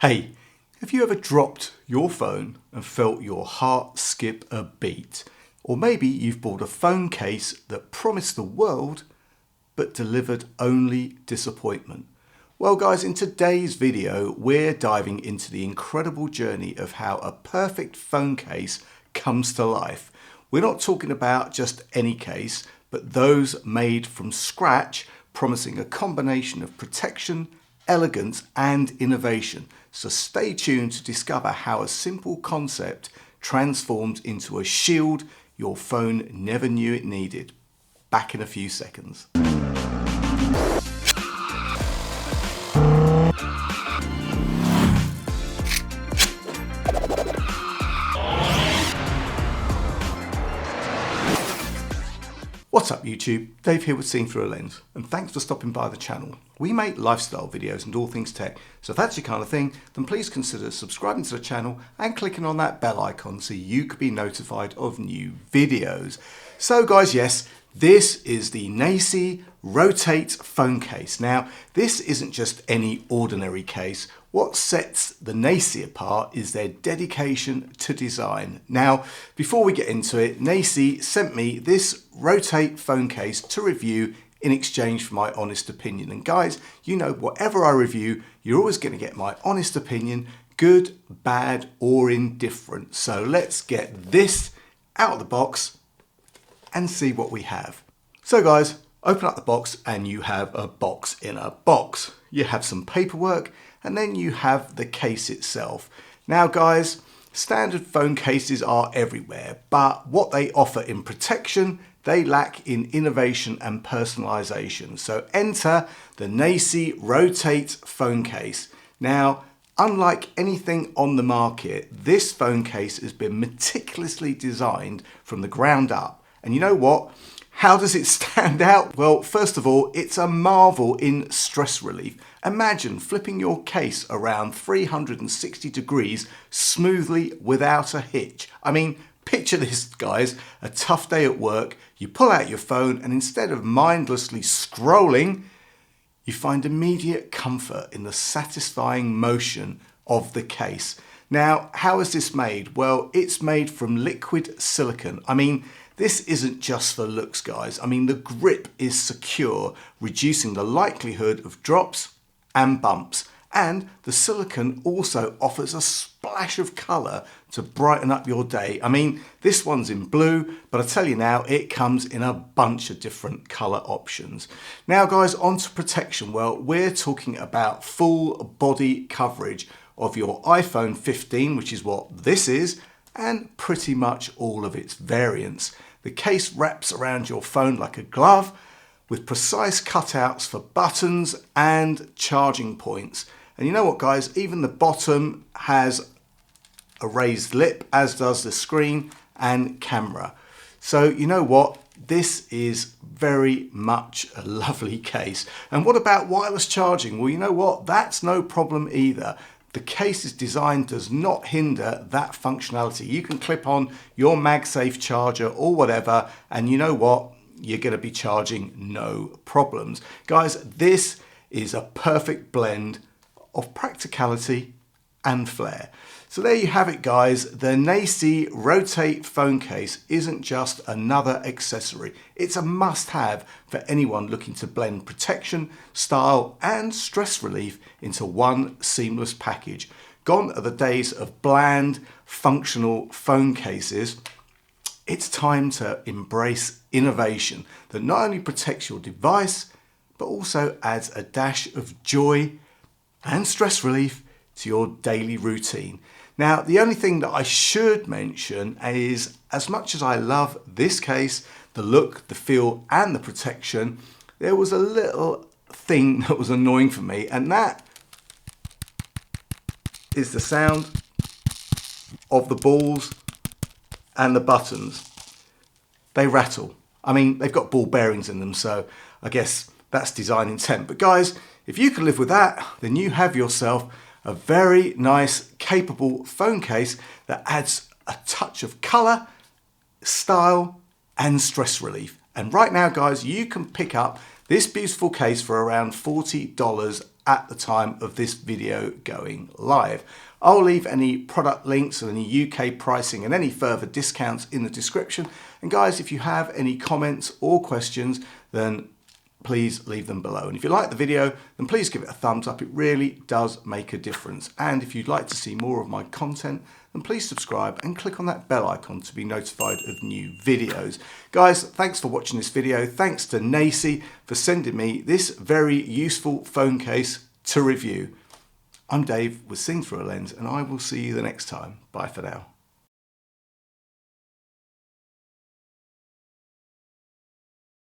Hey, have you ever dropped your phone and felt your heart skip a beat? Or maybe you've bought a phone case that promised the world but delivered only disappointment. Well guys, in today's video we're diving into the incredible journey of how a perfect phone case comes to life. We're not talking about just any case, but those made from scratch, promising a combination of protection, elegance and innovation. So stay tuned to discover how a simple concept transforms into a shield your phone never knew it needed. Back in a few seconds. What's up YouTube? Dave here with Seen Through a Lens, and thanks for stopping by the channel. We make lifestyle videos and all things tech, so if that's your kind of thing, then please consider subscribing to the channel and clicking on that bell icon so you could be notified of new videos. So guys, yes, this is the Naciey Rotate Phone Case. Now, this isn't just any ordinary case. What sets the Naciey apart is their dedication to design. Now, before we get into it, Naciey sent me this Rotate phone case to review in exchange for my honest opinion. And guys, you know, whatever I review, you're always going to get my honest opinion, good, bad, or indifferent. So let's get this out of the box and see what we have. So guys, open up the box and you have a box in a box. You have some paperwork and then you have the case itself. Now guys, standard phone cases are everywhere, but what they offer in protection, they lack in innovation and personalization. So enter the Naciey Rotate phone case. Now, unlike anything on the market, this phone case has been meticulously designed from the ground up. And you know what? How does it stand out? Well, first of all, it's a marvel in stress relief. Imagine flipping your case around 360 degrees smoothly without a hitch. I mean, picture this, guys, a tough day at work, you pull out your phone and instead of mindlessly scrolling, you find immediate comfort in the satisfying motion of the case. Now, how is this made? Well, it's made from liquid silicone. I mean, this isn't just for looks, guys. I mean, the grip is secure, reducing the likelihood of drops and bumps. And the silicone also offers a splash of colour to brighten up your day. I mean, this one's in blue, but I tell you now, it comes in a bunch of different colour options. Now guys, on to protection. Well, we're talking about full body coverage of your iPhone 15, which is what this is, and pretty much all of its variants. The case wraps around your phone like a glove with precise cutouts for buttons and charging points. And you know what guys, even the bottom has a raised lip, as does the screen and camera. So you know what, this is very much a lovely case. And what about wireless charging? Well, you know what, that's no problem either. The case's design does not hinder that functionality. You can clip on your MagSafe charger or whatever, and you know what? You're going to be charging no problems. Guys, this is a perfect blend of practicality and flair. So there you have it guys, the Naciey Rotate phone case isn't just another accessory. It's a must-have for anyone looking to blend protection, style and stress relief into one seamless package. Gone are the days of bland, functional phone cases. It's time to embrace innovation that not only protects your device, but also adds a dash of joy and stress relief to your daily routine. Now, the only thing that I should mention is, as much as I love this case, the look, the feel and the protection, there was a little thing that was annoying for me, and that is the sound of the balls and the buttons. They rattle. I mean, they've got ball bearings in them, so I guess that's design intent. But guys, if you can live with that, then you have yourself a very nice, capable phone case that adds a touch of colour, style and stress relief. And right now guys, you can pick up this beautiful case for around $40 at the time of this video going live. I'll leave any product links and any UK pricing and any further discounts in the description. And guys, if you have any comments or questions, then please leave them below. And if you like the video, then please give it a thumbs up. It really does make a difference. And if you'd like to see more of my content, then please subscribe and click on that bell icon to be notified of new videos. Guys, thanks for watching this video. Thanks to Naciey for sending me this very useful phone case to review. I'm Dave with Seeing Through a Lens, and I will see you the next time. Bye for now.